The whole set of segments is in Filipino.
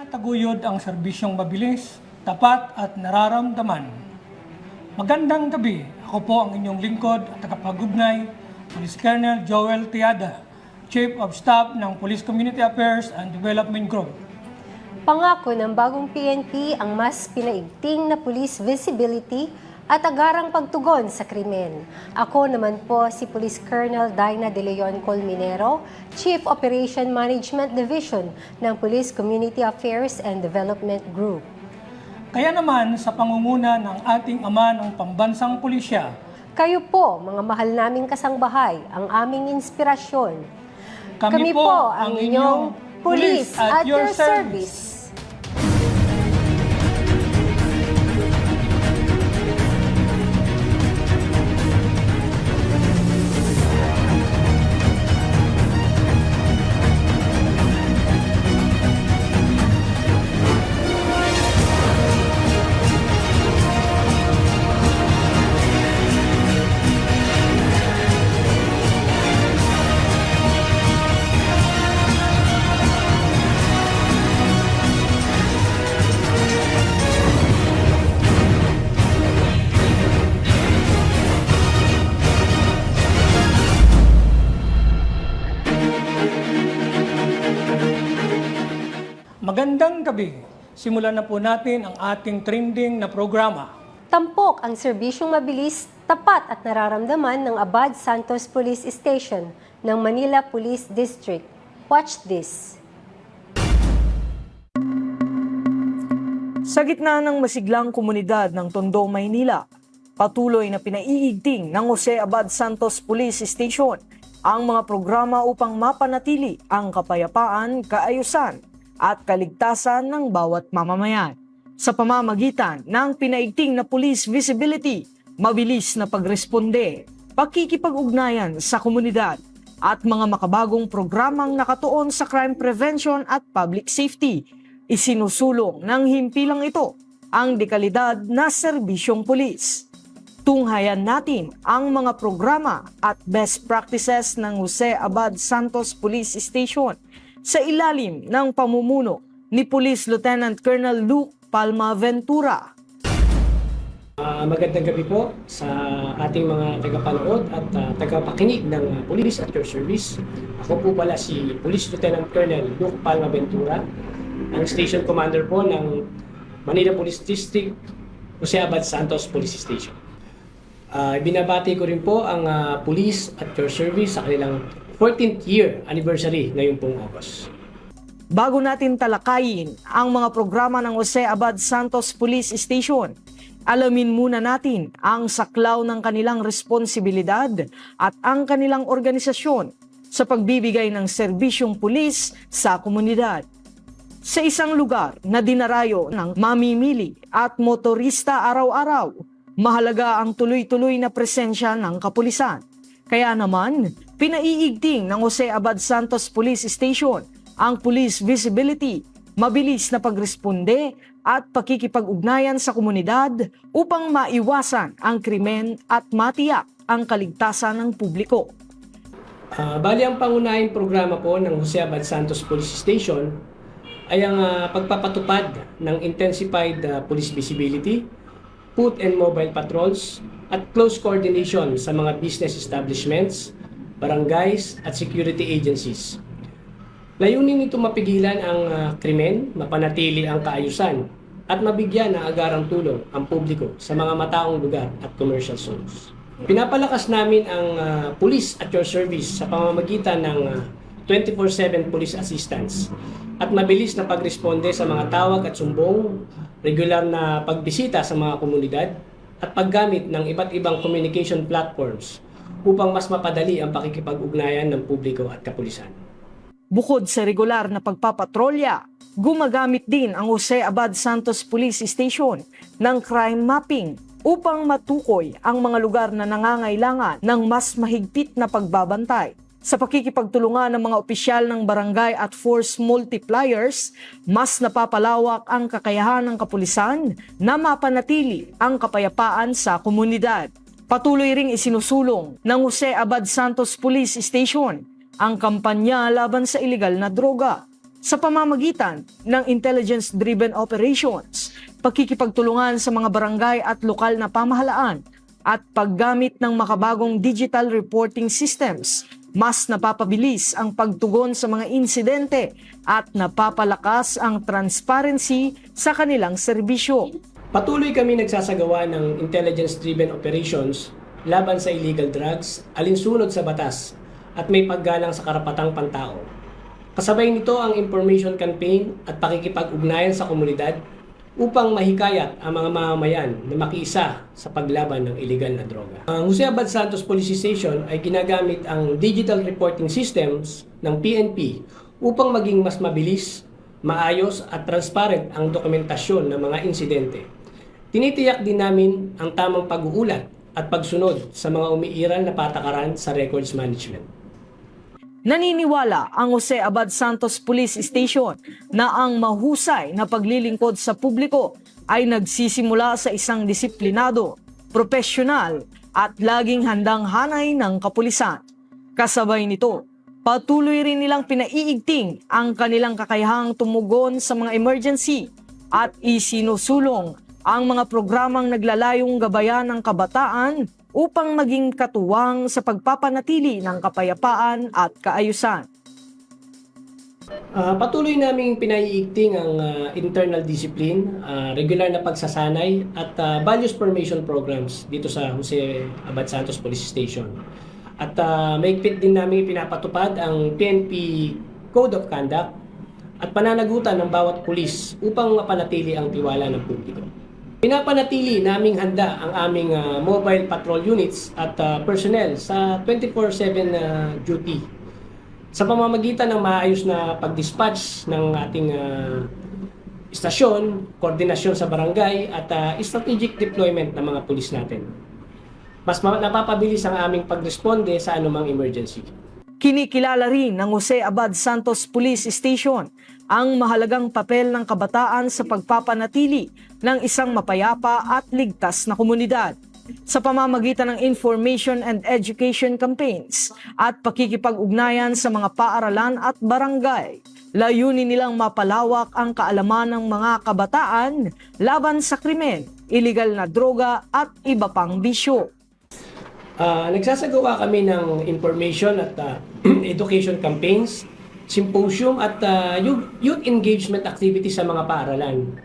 Taguyod ang serbisyong mabilis, tapat at nararamdaman. Magandang gabi, ako po ang inyong lingkod at tagapag-ugnay, Police Colonel Joel Tiada, Chief of Staff ng Police Community Affairs and Development Group. Pangako ng bagong PNP ang mas pinaigting na police visibility at agarang pagtugon sa krimen. Ako naman po si Police Colonel Dina De Leon Colminero, Chief Operation Management Division ng Police Community Affairs and Development Group. Kaya naman sa pangunguna ng ating ama ng pambansang pulisya, Kayo po, mga mahal naming kasangbahay, ang aming inspirasyon. kami po ang inyong Police at your service. magandang gabi. Simulan na po natin ang ating trending na programa. Tampok ang serbisyong mabilis, tapat at nararamdaman ng Abad Santos Police Station ng Manila Police District. Watch this. Sa gitna ng masiglang komunidad ng Tondo, Maynila, patuloy na pinaiigting ng Jose Abad Santos Police Station ang mga programa upang mapanatili ang kapayapaan, kaayusan at kaligtasan ng bawat mamamayan. Sa pamamagitan ng pinaigting na police visibility, mabilis na pagresponde, pakikipag-ugnayan sa komunidad at mga makabagong programang nakatuon sa crime prevention at public safety, isinusulong ng himpilang ito ang dekalidad na serbisyong pulis. Tunghayan natin ang mga programa at best practices ng Jose Abad Santos Police Station sa ilalim ng pamumuno ni Police Lieutenant Colonel Luke Palma Ventura. Magandang gabi po sa ating mga tagapanood at tagapakinig ng Police at Your Service. Ako po pala si Police Lieutenant Colonel Luke Palma Ventura, ang Station Commander po ng Manila Police District, Jose Abad Santos Police Station. Binabati ko rin po ang Police at Your Service sa kanilang 14th year anniversary ngayon pong August. Bago natin talakayin ang mga programa ng Jose Abad Santos Police Station, alamin muna natin ang saklaw ng kanilang responsibilidad at ang kanilang organisasyon sa pagbibigay ng serbisyong pulis sa komunidad. Sa isang lugar na dinarayo ng mamimili at motorista araw-araw, mahalaga ang tuloy-tuloy na presensya ng kapulisan. Kaya naman, pinaiigting ng Jose Abad Santos Police Station ang police visibility, mabilis na pagresponde at pakikipag-ugnayan sa komunidad upang maiwasan ang krimen at matiyak ang kaligtasan ng publiko. Bali ang pangunahing programa po ng Jose Abad Santos Police Station ay ang pagpapatupad ng intensified police visibility, foot and mobile patrols, at close coordination sa mga business establishments, barangays at security agencies. Layunin nito mapigilan ang krimen, mapanatili ang kaayusan, at mabigyan ng agarang tulong ang publiko sa mga mataong lugar at commercial zones. Pinapalakas namin ang Police at Your Service sa pamamagitan ng 24/7 police assistance at mabilis na pagresponde sa mga tawag at sumbong, regular na pagbisita sa mga komunidad, at paggamit ng iba't ibang communication platforms upang mas mapadali ang pakikipag-ugnayan ng publiko at kapulisan. Bukod sa regular na pagpapatrolya, gumagamit din ang Jose Abad Santos Police Station ng crime mapping upang matukoy ang mga lugar na nangangailangan ng mas mahigpit na pagbabantay. Sa pakikipagtulungan ng mga opisyal ng barangay at force multipliers, mas napapalawak ang kakayahan ng kapulisan na mapanatili ang kapayapaan sa komunidad. Patuloy ring isinusulong ng Jose Abad Santos Police Station ang kampanya laban sa iligal na droga. sa pamamagitan ng intelligence-driven operations, pakikipagtulungan sa mga barangay at lokal na pamahalaan, at paggamit ng makabagong digital reporting systems, mas napapabilis ang pagtugon sa mga insidente at napapalakas ang transparency sa kanilang serbisyo. Patuloy kami nagsasagawa ng intelligence-driven operations laban sa illegal drugs, alinsunod sa batas, at may paggalang sa karapatang pantao. Kasabay nito ang information campaign at pakikipag-ugnayan sa komunidad upang mahikayat ang mga mamamayan na makiisa sa paglaban ng illegal na droga. Ang Jose Abad Santos Police Station ay ginagamit ang digital reporting systems ng PNP upang maging mas mabilis, maayos at transparent ang dokumentasyon ng mga insidente. Tinitiyak din namin ang tamang pag-uulat at pagsunod sa mga umiiral na patakaran sa records management. Naniniwala ang Jose Abad Santos Police Station na ang mahusay na paglilingkod sa publiko ay nagsisimula sa isang disiplinado, profesional at laging handang hanay ng kapulisan. Kasabay nito, patuloy rin nilang pinaiigting ang kanilang kakayahang tumugon sa mga emergency at isinusulong ang mga programang naglalayong gabayan ng kabataan upang maging katuwang sa pagpapanatili ng kapayapaan at kaayusan. Patuloy naming pinaiigting ang internal discipline, regular na pagsasanay at values formation programs dito sa Jose Abad Santos Police Station. At maigpit din namin pinapatupad ang PNP Code of Conduct at pananagutan ng bawat pulis upang mapanatili ang tiwala ng publiko. Pinapanatili naming handa ang aming mobile patrol units at personnel sa 24/7 duty sa pamamagitan ng maayos na pag-dispatch ng ating istasyon, koordinasyon sa barangay at strategic deployment ng mga pulis natin. Mas napapabilis ang aming pagresponde sa anumang emergency. Kinikilala rin ng Jose Abad Santos Police Station ang mahalagang papel ng kabataan sa pagpapanatili ng isang mapayapa at ligtas na komunidad sa pamamagitan ng information and education campaigns at pakikipag-ugnayan sa mga paaralan at barangay. Layunin nilang mapalawak ang kaalaman ng mga kabataan laban sa krimen, iligal na droga at iba pang bisyo. Nagsasagawa kami ng information at education campaigns, symposium at youth engagement activities sa mga paaralan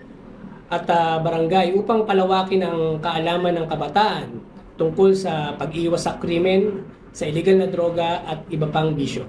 at barangay upang palawakin ang kaalaman ng kabataan tungkol sa pag-iwas sa krimen, sa iligal na droga at iba pang bisyo.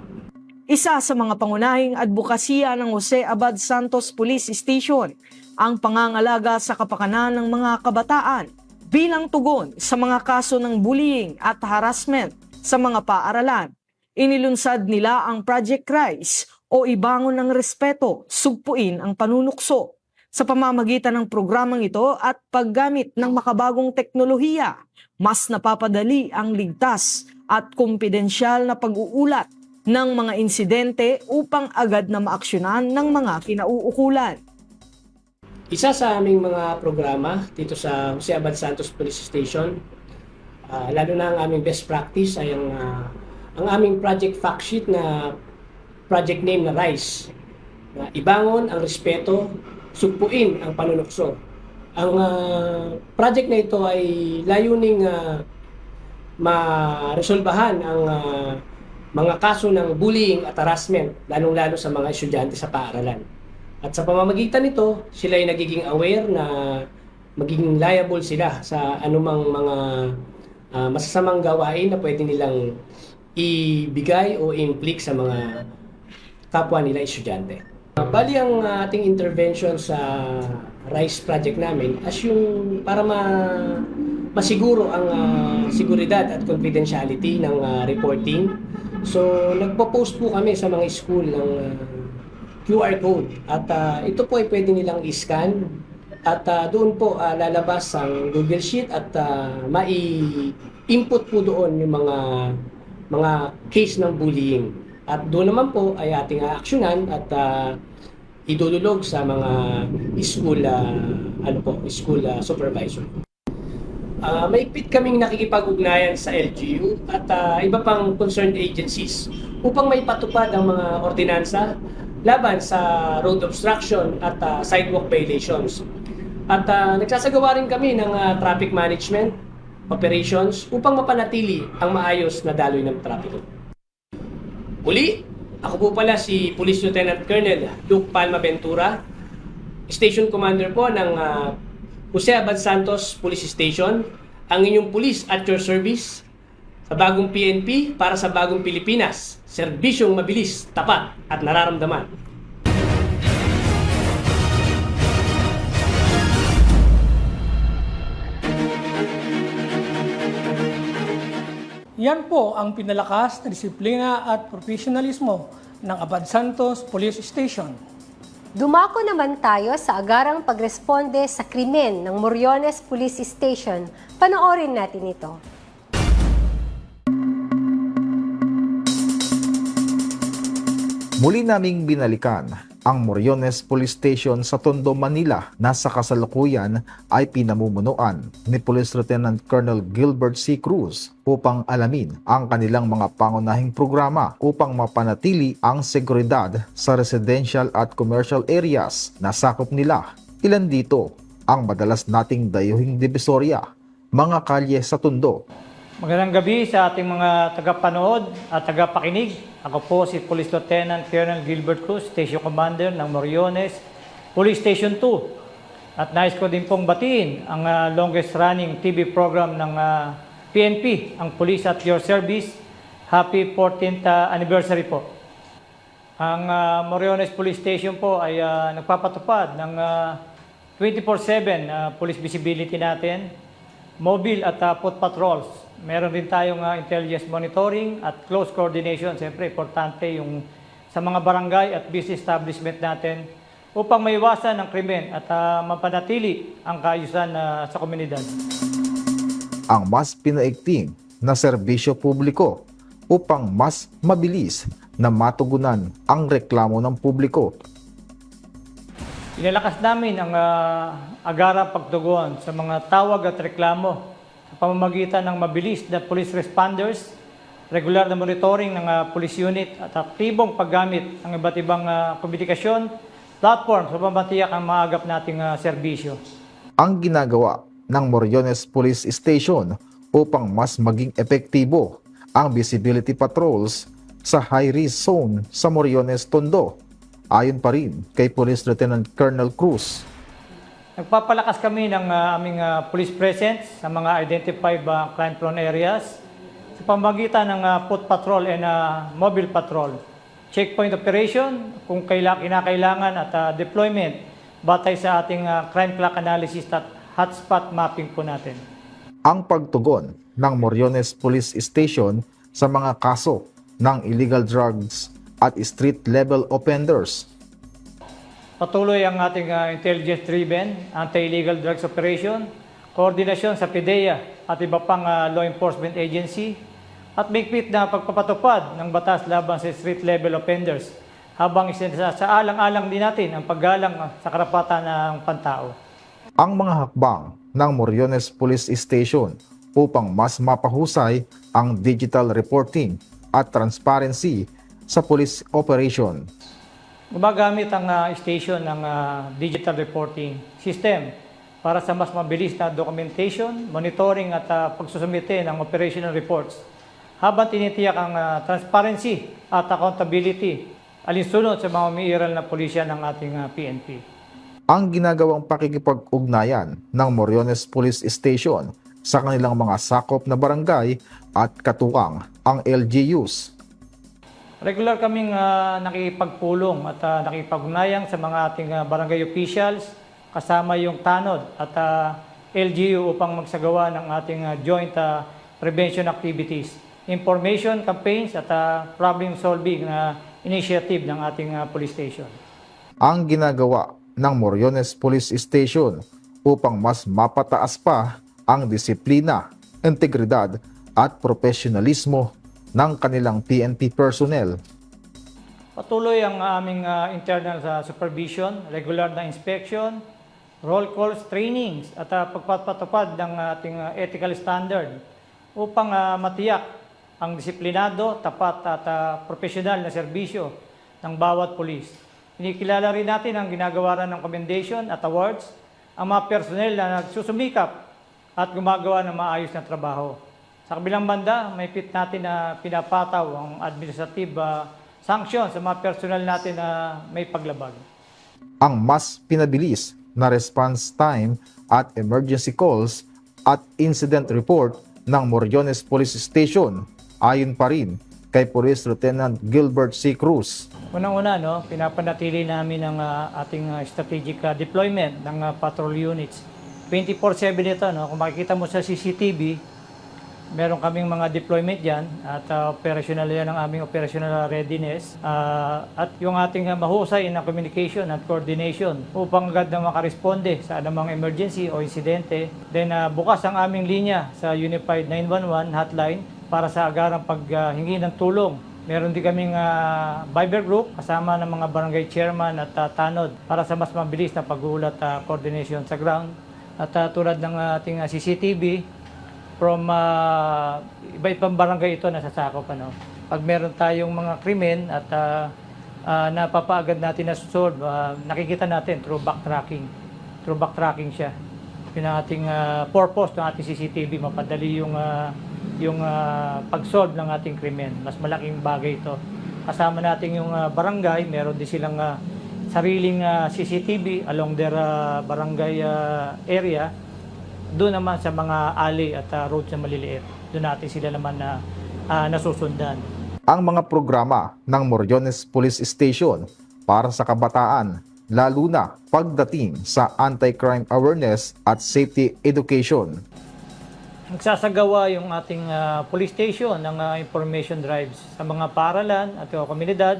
Isa sa mga pangunahing advokasya ng Jose Abad Santos Police Station ang pangangalaga sa kapakanan ng mga kabataan bilang tugon sa mga kaso ng bullying at harassment sa mga paaralan. Inilunsad nila ang Project Rise o Ibangon ng Respeto, Sugpuin ang Panunukso. Sa pamamagitan ng programang ito at paggamit ng makabagong teknolohiya, mas napapadali ang ligtas at kumpidensyal na pag-uulat ng mga insidente upang agad na maaksyonan ng mga kinauukulan. Isa sa aming mga programa dito sa Jose Abad Santos Police Station, lalo na ang aming best practice ay ang aming project fact sheet na project name na RISE. Ibangon ang respeto, sugpuin ang panunukso. Ang project na ito ay layuning ma-resolbahan ang mga kaso ng bullying at harassment, lalong-lalo sa mga estudyante sa paaralan. At sa pamamagitan nito, sila ay nagiging aware na magiging liable sila sa anumang mga masasamang gawain na pwede nilang ibigay o i-inflict sa mga kapwa nila estudyante. Bali ang ating intervention sa RISE project namin as yung para masiguro ang seguridad at confidentiality ng reporting. So nagpo-post po kami sa mga school ng QR code at ito po ay pwede nilang i-scan at doon po lalabas ang Google Sheet at mai-input po doon yung mga case ng bullying. At doon naman po ay ating aaksyonan at idululog sa mga school supervisor. Maigpit kaming nakikipag-ugnayan sa LGU at iba pang concerned agencies upang maipatupad ang mga ordinansa laban sa road obstruction at sidewalk violations. At nagsasagawa rin kami ng traffic management operations upang mapanatili ang maayos na daloy ng trapiko. Uli, ako po pala si Police Lieutenant Colonel Luke Palma Ventura, Station Commander po ng Jose Abad Santos Police Station, ang inyong police at your service sa bagong PNP para sa bagong Pilipinas, serbisyong mabilis, tapat at nararamdaman. Yan po ang pinalakas na disiplina at profesionalismo ng Abad Santos Police Station. Dumako naman tayo sa agarang pagresponde sa krimen ng Moriones Police Station. Panoorin natin ito. Muli naming binalikan ang Moriones Police Station sa Tondo, Manila na sa kasalukuyan ay pinamumunuan ni Police Lieutenant Colonel Gilbert C. Cruz upang alamin ang kanilang mga pangunahing programa upang mapanatili ang seguridad sa residential at commercial areas na sakop nila. Ilan dito ang madalas nating dayuhing divisorya, mga kalye sa Tondo. Magandang gabi sa ating mga tagapanood at tagapakinig. Ako po si Police Lieutenant Colonel Gilbert Cruz, Station Commander ng Moriones Police Station 2. At nais ko din pong batiin ang longest running TV program ng PNP, ang Police at Your Service. Happy 14th anniversary po. Ang Moriones Police Station po ay nagpapatupad ng 24/7 police visibility natin, mobile at foot patrols. Meron din tayong intelligence monitoring at close coordination. Siyempre, importante yung sa mga barangay at business establishment natin upang maiwasan ang krimen at mapanatili ang kaayusan sa komunidad. Ang mas pinaigting na serbisyo publiko upang mas mabilis na matugunan ang reklamo ng publiko. Inalakas namin ang agarang pagtugon sa mga tawag at reklamo sa pamamagitan ng mabilis na police responders, regular na monitoring ng police unit at aktibong paggamit ng iba't ibang komunikasyon, platform sa pamatiyak ang maagap nating serbisyo. Ang ginagawa ng Moriones Police Station upang mas maging epektibo ang visibility patrols sa high-risk zone sa Moriones, Tondo. Ayon pa rin kay Police Lieutenant Colonel Cruz. Nagpapalakas kami ng aming police presence sa mga identified crime-prone areas sa pamamagitan ng foot patrol and mobile patrol. Checkpoint operation kung kinakailangan at deployment batay sa ating crime clock analysis at hotspot mapping po natin. Ang pagtugon ng Moriones Police Station sa mga kaso ng illegal drugs at street-level offenders. Patuloy ang ating intelligence-driven anti-illegal drugs operation, koordinasyon sa PIDEA at iba pang law enforcement agency, at bigpit na pagpapatupad ng batas laban sa street-level offenders habang isasaalang-alang din natin ang paggalang sa karapatan ng pantao. Ang mga hakbang ng Moriones Police Station upang mas mapahusay ang digital reporting at transparency sa police operation. Gumagamit ang station ng digital reporting system para sa mas mabilis na documentation, monitoring at pagsusumite ng operational reports habang tinitiyak ang transparency at accountability alinsunod sa mga umiiral na pulisya ng ating PNP. Ang ginagawang pakikipag-ugnayan ng Moriones Police Station sa kanilang mga sakop na barangay at katuwang ang LGUs. Regular kaming nakipagpulong at nakipag-ugnayang sa mga ating barangay officials kasama yung TANOD at LGU upang magsagawa ng ating joint prevention activities, information campaigns at problem-solving initiative ng ating police station. Ang ginagawa ng Moriones Police Station upang mas mapataas pa ang disiplina, integridad at profesionalismo ng kanilang PNP personnel. Patuloy ang aming internal supervision, regular na inspection, roll calls, trainings at pagpapatupad ng ating ethical standard upang matiyak ang disiplinado, tapat at profesional na serbisyo ng bawat pulis. Inikilala rin natin ang ginagawa ng commendation at awards ang mga personnel na nagsusumikap at gumagawa ng maayos na trabaho. Sa kabilang banda, may pit natin na pinapataw ang administrative sanction sa mga personnel natin na may paglabag. Ang mas pinabilis na response time at emergency calls at incident report ng Moriones Police Station ayon pa rin kay Police Lieutenant Gilbert C. Cruz. Unang-una, pinapanatili namin ang ating strategic deployment ng patrol units. 24/7 ito, kung makikita mo sa CCTV, meron kaming mga deployment dyan at operational yan ang aming operational readiness at yung ating mahusay na communication at coordination upang agad na makaresponde sa anumang emergency o insidente. Then bukas ang aming linya sa Unified 911 hotline para sa agarang paghingi ng tulong. Meron din kaming Viber group kasama ng mga barangay chairman at tanod para sa mas mabilis na pag-uulat coordination sa ground. At tulad ng ating CCTV, from iba-ibang barangay ito nasasakop. Pag meron tayong mga krimen at napapaagad natin na solve, nakikita natin through backtracking. Through backtracking siya. Yun ang ating purpose ng ating CCTV, mapadali yung pag-solve ng ating krimen. Mas malaking bagay ito. Kasama natin yung barangay, meron din silang sariling CCTV along their barangay area. Doon naman sa mga alley at roads na maliliit, doon natin sila naman na nasusundan. Ang mga programa ng Moriones Police Station para sa kabataan, lalo na pagdating sa anti-crime awareness at safety education. Nagsasagawa yung ating police station ng information drives sa mga paaralan at komunidad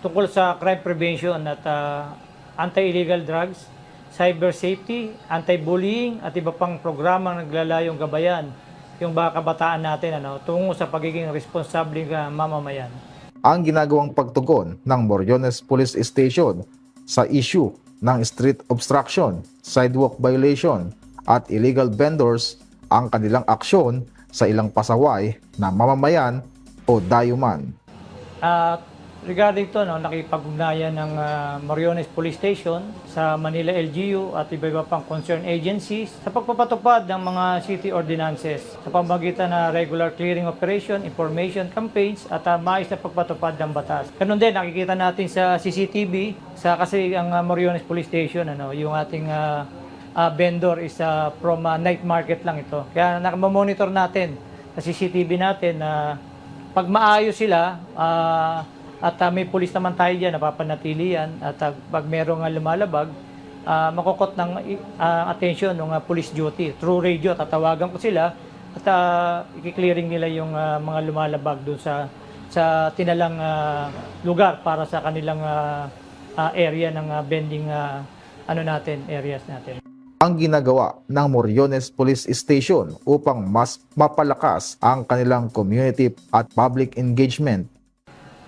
tungkol sa crime prevention at anti-illegal drugs, cyber safety, anti-bullying at iba pang programa naglalayong gabayan yung mga kabataan natin tungo sa pagiging responsableng mamamayan. Ang ginagawang pagtugon ng Moriones Police Station sa issue ng street obstruction, sidewalk violation at illegal vendors ang kanilang aksyon sa ilang pasaway na mamamayan o dayuman. Regarding to, nakipag-ugnayan ng Moriones Police Station sa Manila LGU at iba-iba pang concerned agencies sa pagpapatupad ng mga city ordinances sa pamamagitan na regular clearing operation, information campaigns at maayos na pagpatupad ng batas. Ganun din, nakikita natin sa CCTV, kasi ang Moriones Police Station, yung ating vendor is from night market lang ito. Kaya nakamonitor natin sa CCTV natin na pag maayos sila, at may pulis naman tayo dyan, napapanatili yan. At pag merong lumalabag, makukot ng attention ng police duty. Through radio, tatawagan ko sila at i-clearing nila yung mga lumalabag doon sa tinalang lugar para sa kanilang area ng vending areas natin. Ang ginagawa ng Moriones Police Station upang mas mapalakas ang kanilang community at public engagement.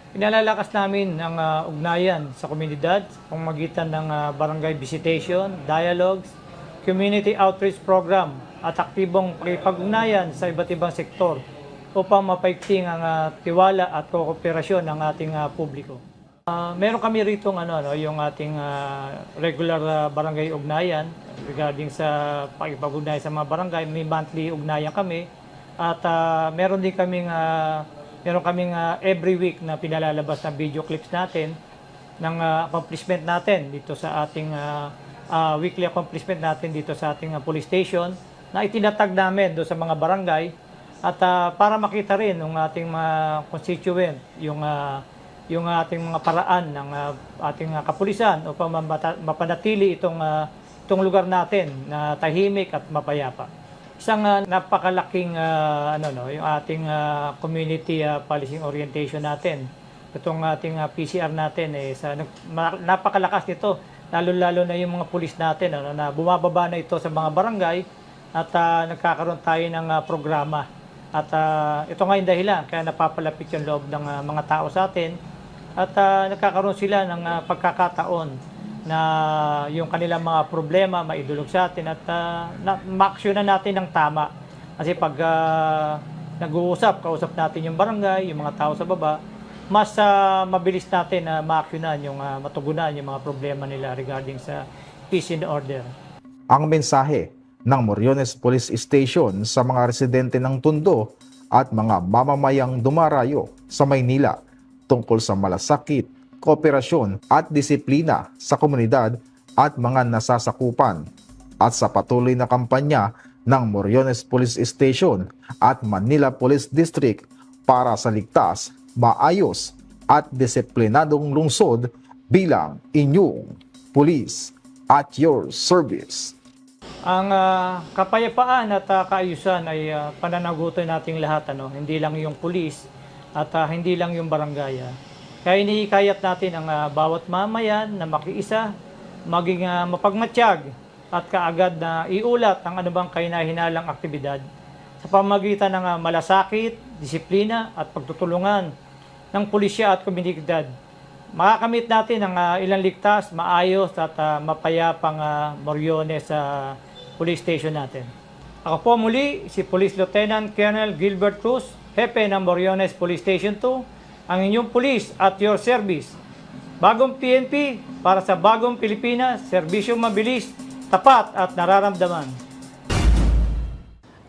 Pinalalakas namin ang ugnayan sa komunidad sa pamamagitan ng barangay visitation, dialogues, community outreach program at aktibong pakipag-ugnayan sa iba't ibang sektor upang mapaigting ang tiwala at kooperasyon ng ating publiko. Meron kami rito yung ating regular barangay ugnayan regarding sa pakipag-ugnayan sa mga barangay. May monthly ugnayan kami at meron din kaming every week na pinalalabas na video clips natin ng accomplishment natin dito sa ating weekly accomplishment natin dito sa ating police station na itinatag namin doon sa mga barangay at para makita rin ng ating mga constituent yung ating mga paraan ng ating kapulisan upang mapanatili itong lugar natin na tahimik at mapayapa. Isang napakalaking yung ating community policing orientation natin. Itong ating PCR natin napakalakas nito, lalo-lalo na yung mga pulis natin na bumababa na ito sa mga barangay at nagkakaroon tayo ng programa. At ito nga yung dahilan kaya napapalapit yung loob ng mga tao sa atin at nagkakaroon sila ng pagkakataon na yung kanilang mga problema maidulog sa atin at ma-actionan natin ng tama. Kasi pag kausap natin yung barangay, yung mga tao sa baba, mas mabilis natin na maakyunan yung matugunan yung mga problema nila regarding sa peace and order. Ang mensahe ng Moriones Police Station sa mga residente ng Tondo at mga mamamayang dumarayo sa Maynila tungkol sa malasakit, kooperasyon at disiplina sa komunidad at mga nasasakupan at sa patuloy na kampanya ng Moriones Police Station at Manila Police District para sa ligtas, maayos at disiplinadong lungsod bilang inyong pulis at your service. Ang kapayapaan at kaayusan ay pananagutan nating lahat, hindi lang yung pulis at hindi lang yung barangay. Kaya inihikayat natin ang bawat mamayan na makiisa, maging mapagmatsyag at kaagad na iulat ang anumang kahinahinalang aktibidad sa pamamagitan ng malasakit, disiplina at pagtutulungan ng pulisya at komunidad. Makakamit natin ang ilang ligtas, maayos at mapayapang Moriones sa police station natin. Ako po muli si Police Lieutenant Colonel Gilbert Cruz, Hepe ng Moriones Police Station 2, ang inyong police at your service. Bagong PNP para sa bagong Pilipinas, serbisyong mabilis, tapat at nararamdaman.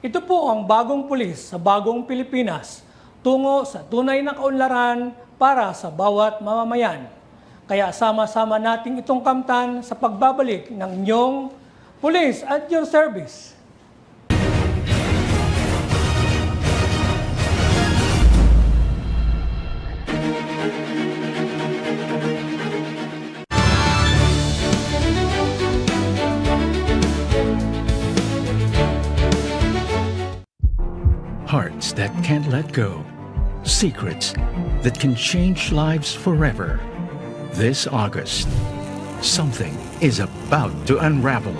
Ito po ang bagong pulis sa bagong Pilipinas, tungo sa tunay na kaunlaran para sa bawat mamamayan. Kaya sama-sama nating itong kamtan sa pagbabalik ng inyong police at your service. Hearts that can't let go. Secrets that can change lives forever. This August, something is about to unravel.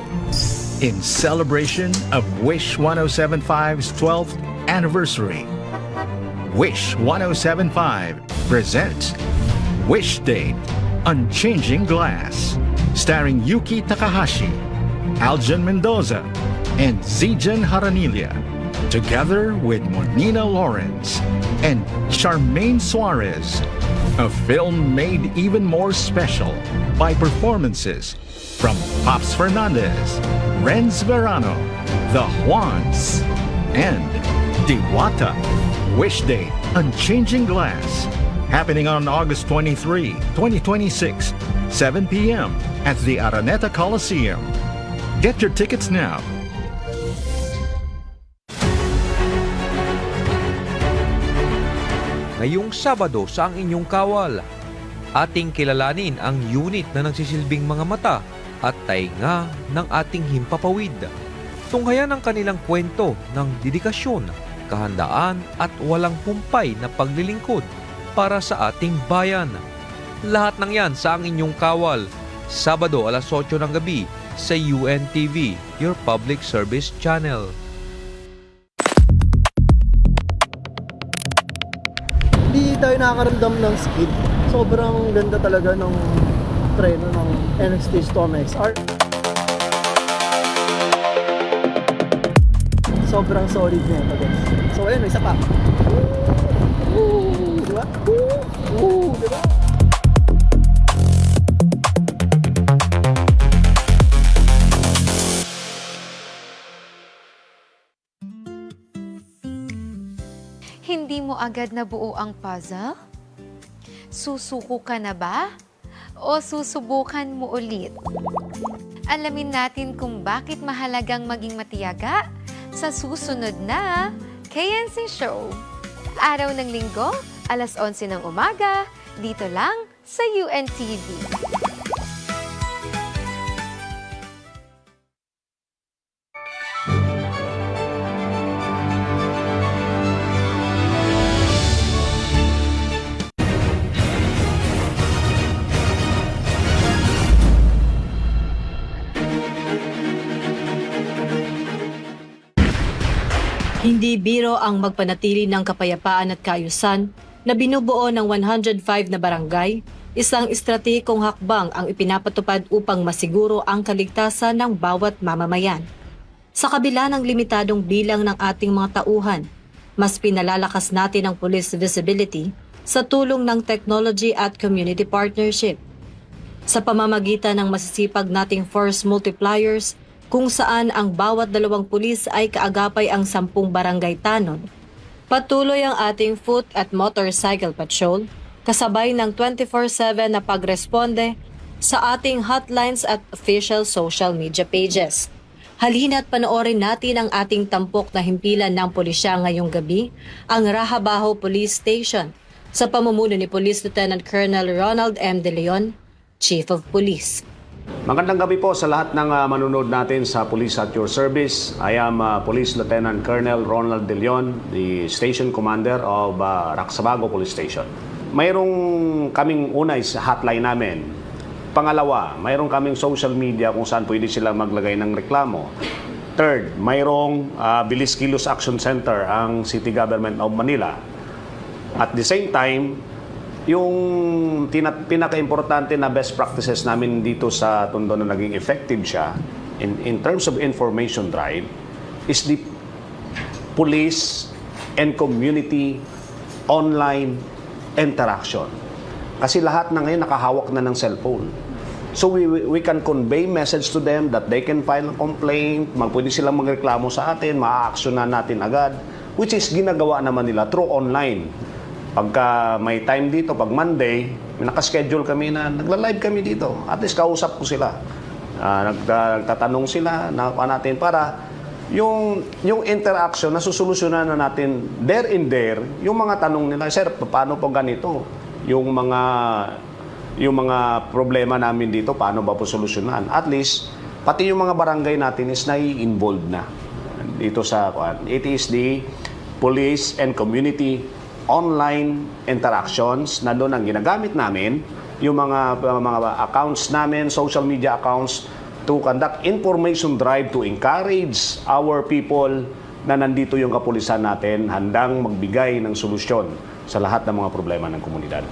In celebration of Wish 1075's 12th anniversary, Wish 1075 presents Wish Date Unchanging Glass, starring Yuki Takahashi, Aljan Mendoza, and Zijan Haranilia, together with Monina Lawrence and Charmaine Suarez. A film made even more special by performances from Pops Fernandez, Renz Verano, The Juans, and Diwata. Wish Date Unchanging Glass, happening on August 23, 2026, 7 p.m. at the Araneta Coliseum. Get your tickets now. Ngayong Sabado sa Ang Inyong Kawal, ating kilalanin ang unit na nagsisilbing mga mata at tainga ng ating himpapawid. Tunghayan ang kanilang kwento ng dedikasyon, kahandaan at walang humpay na paglilingkod para sa ating bayan. Lahat ng yan sa Ang Inyong Kawal, Sabado alas 8 ng gabi sa UNTV, your public service channel. Hindi tayo nakakaramdam ng skid. Sobrang ganda talaga ng treno ng NXT Storm XR. Sobrang solid niya ito, guys. So ayun, isa pa. Diba? Diba? Hindi mo agad nabuo ang puzzle? Susuko ka na ba? O susubukan mo ulit? Alamin natin kung bakit mahalagang maging matiyaga sa susunod na KNC Show. Araw ng Linggo, alas 11 ng umaga, dito lang sa UNTV. Hindi biro ang magpanatili ng kapayapaan at kaayusan na binubuo ng 105 na barangay, isang estratehikong hakbang ang ipinapatupad upang masiguro ang kaligtasan ng bawat mamamayan. Sa kabila ng limitadong bilang ng ating mga tauhan, mas pinalalakas natin ang police visibility sa tulong ng technology at community partnership. Sa pamamagitan ng masisipag nating force multipliers, kung saan ang bawat 2 pulis ay kaagapay ang 10 barangay tanod, patuloy ang ating foot at motorcycle patrol, kasabay ng 24/7 na pagresponde sa ating hotlines at official social media pages. Halina't panoorin natin ang ating tampok na himpilan ng pulisya ngayong gabi, ang Rahabaho Police Station, sa pamumuno ni Police Lieutenant Colonel Ronald M. De Leon, Chief of Police. Magandang gabi po sa lahat ng manunod natin sa Police at Your Service. I am Police Lieutenant Colonel Ronald De Leon, the Station Commander of Raxabago Police Station. Mayroong kaming unay sa hotline namin. Pangalawa, mayroong kaming social media kung saan pwede sila maglagay ng reklamo. Third, mayroong Bilis Kilos Action Center ang City Government of Manila. At the same time, yung pinaka-importante na best practices namin dito sa Tondo na naging effective siya in terms of information drive is the police and community online interaction. Kasi lahat na ngayon nakahawak na ng cellphone. So we can convey message to them that they can file a complaint, pwede silang magreklamo sa atin, maa-actionan natin agad, which is ginagawa naman nila through online. Pagka may time dito, pag Monday, nakaschedule kami na nagla-live kami dito. At least kausap ko sila. Nagtatanong sila natin para yung interaction na susolusyonan na natin there and there, yung mga tanong nila, sir, paano po ganito? Yung mga problema namin dito, paano ba po solusyonan? At least, pati yung mga barangay natin is nai-involved na dito sa it is the police and community online interactions na doon ang ginagamit namin, yung mga accounts namin, social media accounts, to conduct information drive to encourage our people na nandito yung kapulisan natin handang magbigay ng solusyon sa lahat ng mga problema ng komunidad.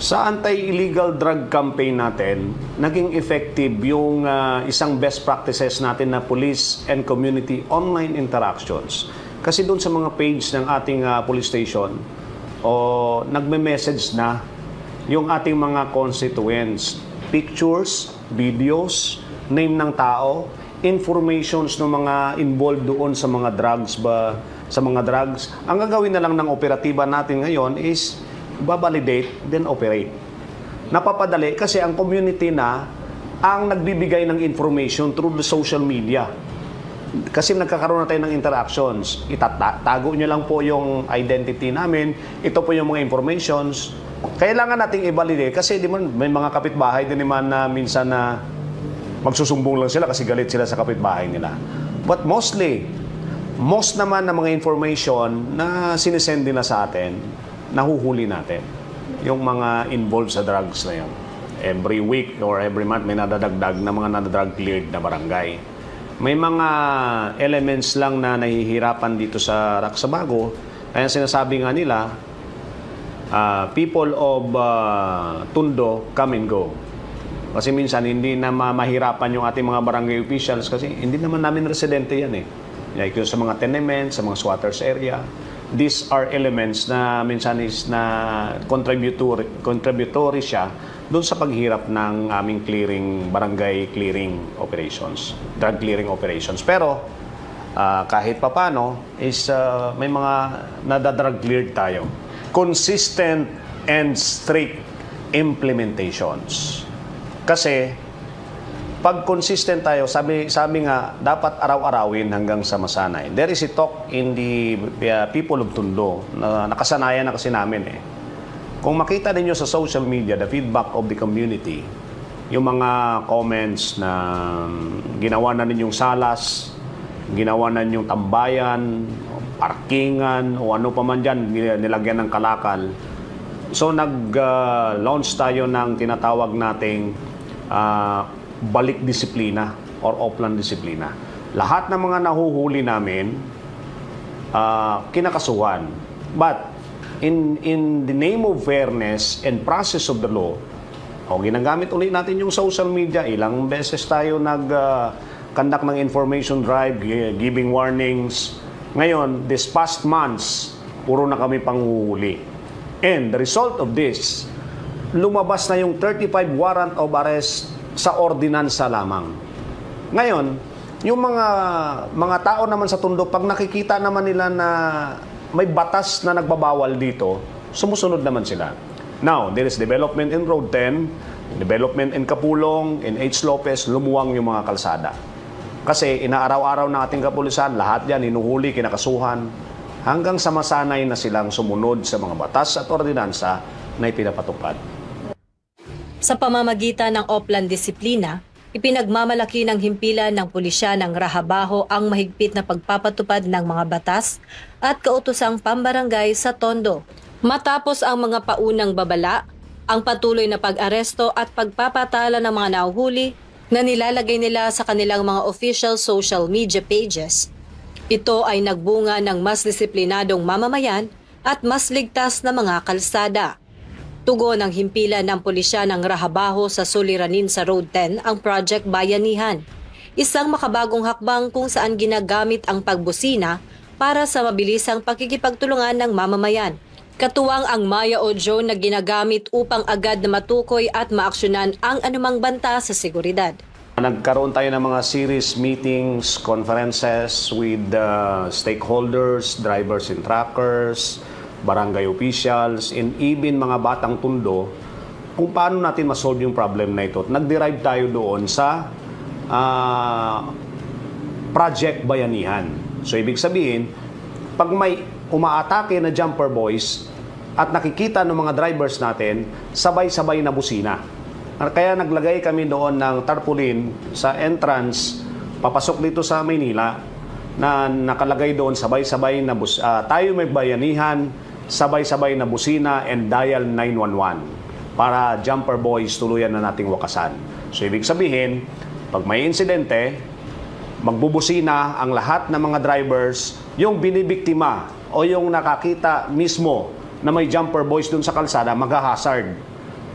Sa anti-illegal drug campaign natin, naging effective yung isang best practices natin na police and community online interactions. Kasi doon sa mga page ng ating police station, nagme-message na yung ating mga constituents. Pictures, videos, name ng tao, informations ng mga involved doon sa mga drugs Ang gagawin na lang ng operatiba natin ngayon is babalidate, then operate. Napapadali kasi ang community na ang nagbibigay ng information through the social media. Kasi nagkakaroon na tayo ng interactions. Itatago nyo lang po yung identity namin. Ito po yung mga informations. Kailangan nating i-validate kasi di man, may mga kapitbahay din naman na minsan na magsusumbong lang sila kasi galit sila sa kapitbahay nila. But most naman ng mga information na sinisend nila sa atin, nahuhuli natin. Yung mga involved sa drugs na yan. Every week or every month may nadadagdag na mga nadadrug cleared na barangay. May mga elements lang na nahihirapan dito sa Raxabago. Kaya sinasabi nga nila, people of Tondo, come and go. Kasi minsan hindi na mahirapan yung ating mga barangay officials kasi hindi naman namin residente yan eh. Like yung sa mga tenements, sa mga squatters area. These are elements na minsan is na contributory siya doon sa paghirap ng aming barangay clearing operations, drug clearing operations. Pero kahit papano is may mga nadadrug cleared tayo. Consistent and strict implementations. Kasi pag consistent tayo, sabi nga, dapat araw-arawin hanggang sa masanay. There is a talk in the people of Tondo na nakasanayan na kasi namin eh. Kung makita ninyo sa social media, the feedback of the community, yung mga comments na ginawa na ninyong salas, ginawa na ninyong tambayan, parkingan, o ano pa man dyan, nilagyan ng kalakal. So nag-launch tayo ng tinatawag nating balik disiplina or offline disiplina. Lahat ng mga nahuhuli namin, kinakasuhan. But in the name of fairness and process of the law, ginagamit ulit natin yung social media. Ilang beses tayo nag-conduct ng information drive, giving warnings. Ngayon, this past months, puro na kami panghuhuli. And the result of this, lumabas na yung 35 warrant of arrest sa ordinansa lamang. Ngayon, yung mga tao naman sa Tondo, pag nakikita naman nila na may batas na nagbabawal dito, sumusunod naman sila. Now, there is development in Road 10, development in Kapulong, in H. Lopez, lumuwang yung mga kalsada. Kasi inaaraw-araw ng ating kapulisan, lahat yan, hinuhuli, kinakasuhan, hanggang sa masanay na silang sumunod sa mga batas at ordinansa na ipinapatupad. Sa pamamagitan ng Oplan Disiplina, ipinagmamalaki ng himpilan ng pulisya ng Rahabaho ang mahigpit na pagpapatupad ng mga batas at kautosang pambarangay sa Tondo. Matapos ang mga paunang babala, ang patuloy na pag-aresto at pagpapatala ng mga nahuhuli na nilalagay nila sa kanilang mga official social media pages. Ito ay nagbunga ng mas disiplinadong mamamayan at mas ligtas na mga kalsada. Tugon ng himpilan ng pulisya ng Rahabaho sa suliranin sa Road 10 ang Project Bayanihan, isang makabagong hakbang kung saan ginagamit ang pagbusina para sa mabilisang pakikipagtulungan ng mamamayan. Katuwang ang Maya Audio na ginagamit upang agad na matukoy at maaksyonan ang anumang banta sa seguridad. Nagkaroon tayo ng mga series meetings, conferences with stakeholders, drivers and truckers, barangay officials, and even mga batang Tondo, kung paano natin masolve yung problem na ito. Nag-derive tayo doon sa Project Bayanihan. So, ibig sabihin, pag may umaatake na jumper boys at nakikita ng mga drivers natin, sabay-sabay na busina. Kaya naglagay kami doon ng tarpaulin sa entrance, papasok dito sa Maynila, na nakalagay doon sabay-sabay na tayo may bayanihan, sabay-sabay na busina and dial 911 para jumper boys tuluyan na nating wakasan. So ibig sabihin, pag may insidente, magbubusina ang lahat ng mga drivers, yung binibiktima o yung nakakita mismo na may jumper boys dun sa kalsada, mag-hazard.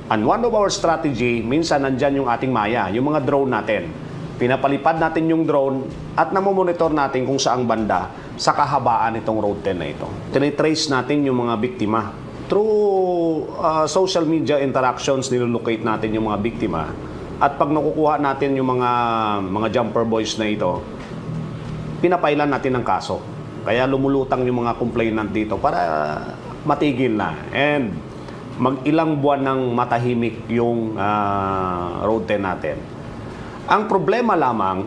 And one of our strategy, minsan nandyan yung ating Maya, yung mga drone natin. Pinapalipad natin yung drone at namomonitor natin kung saang banda sa kahabaan itong Road 10 na ito. Tinitrace natin yung mga biktima. Through social media interactions, nilolocate natin yung mga biktima. At pag nakukuha natin yung mga jumper boys na ito, pinapailan natin ng kaso. Kaya lumulutang yung mga complainant dito para matigil na. And mag-ilang buwan ng matahimik yung Road 10 natin. Ang problema lamang,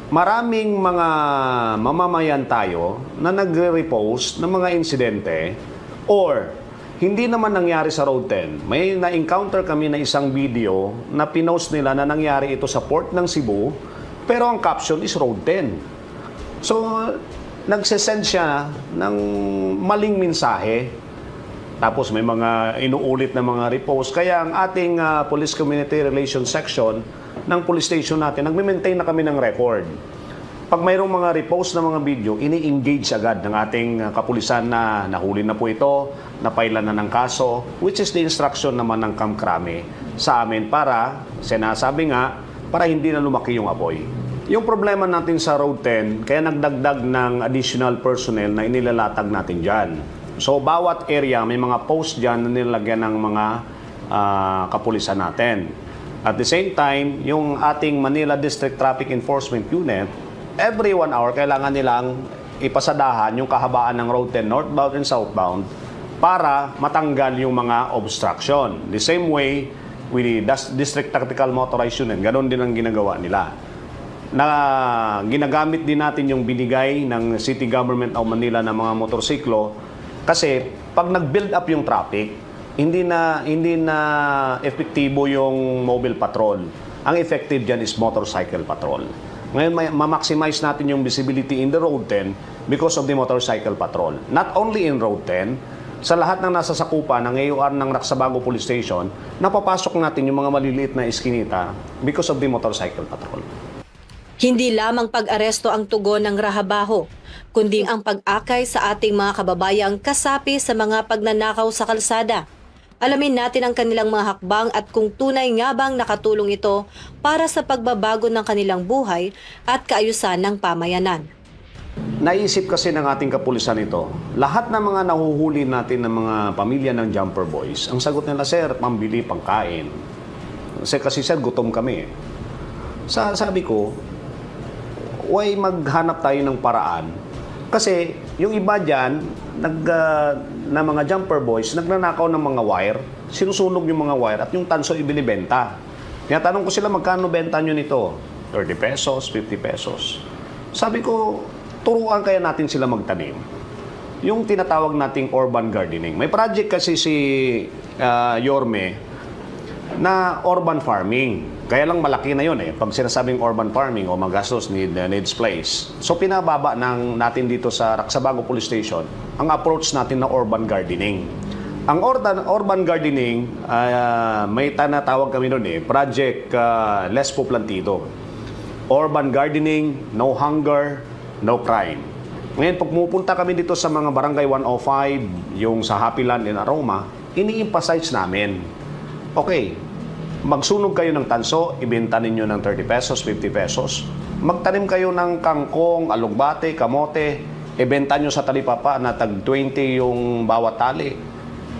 maraming mga mamamayan tayo na nagre-repost ng mga insidente or hindi naman nangyari sa Road 10. May na-encounter kami na isang video na pinost nila na nangyari ito sa port ng Cebu, pero ang caption is Road 10. So, nagsesend siya ng maling mensahe. Tapos may mga inuulit na mga repost. Kaya ang ating Police Community Relations Section ng police station natin, nagme-maintain na kami ng record. Pag mayroong mga repost na mga video, ini-engage agad ng ating kapulisan na nahuli na po ito, napailan na ng kaso, which is the instruction naman ng Kamkrame sa amin para, sinasabi nga, para hindi na lumaki yung apoy. Yung problema natin sa Road 10, kaya nagdagdag ng additional personnel na inilalatag natin dyan. So, bawat area, may mga post dyan na nilagyan ng mga kapulisan natin. At the same time, yung ating Manila District Traffic Enforcement Unit, every 1 hour, kailangan nilang ipasadahan yung kahabaan ng Road 10 northbound and southbound para matanggal yung mga obstruction. The same way, with the District Tactical Motorized Unit, ganun din ang ginagawa nila. Na ginagamit din natin yung binigay ng City Government of Manila ng mga motorsiklo kasi pag nag-build up yung traffic, hindi na epektibo yung mobile patrol. Ang effective dyan is motorcycle patrol. Ngayon, ma-maximize natin yung visibility in the Road 10 because of the motorcycle patrol. Not only in Road 10, sa lahat ng nasa sakupan ng AUR ng Raksabago Police Station, napapasok natin yung mga maliliit na iskinita because of the motorcycle patrol. Hindi lamang pag-aresto ang tugon ng Rahabaho, kundi ang pag-akay sa ating mga kababayang kasapi sa mga pagnanakaw sa kalsada. Alamin natin ang kanilang mga hakbang at kung tunay nga bang nakatulong ito para sa pagbabago ng kanilang buhay at kaayusan ng pamayanan. Naisip kasi ng ating kapulisan ito, lahat ng mga nahuhuli natin ng mga pamilya ng jumper boys, ang sagot nila, sir, pambili, pangkain. Kasi sir, gutom kami. Sabi ko, why maghanap tayo ng paraan? Kasi yung iba dyan, na mga jumper boys, nagnanakaw ng mga wire, sinusunog yung mga wire at yung tanso ibinibenta. Tinatanong ko sila, magkano benta nyo nito? 30 pesos, 50 pesos. Sabi ko, turuan kaya natin sila magtanim. Yung tinatawag nating urban gardening. May project kasi si Yorme na urban farming. Kaya lang malaki na yun eh. Pag sinasabing urban farming o magastos needs place. So pinababa natin dito sa Raksabago Police Station ang approach natin na urban gardening. Ang urban gardening, may tinatawag kami doon eh, Project Less Po Plantido. Urban gardening, no hunger, no crime. Ngayon, pag pupunta kami dito sa mga barangay 105, yung sa Happy Land in Aroma, ini-emphasize namin, okay, magsunog kayo ng tanso, ibenta ninyo ng 30 pesos, 50 pesos. Magtanim kayo ng kangkong, alugbate, kamote, ibenta nyo sa talipapa na tag 20 yung bawat tali.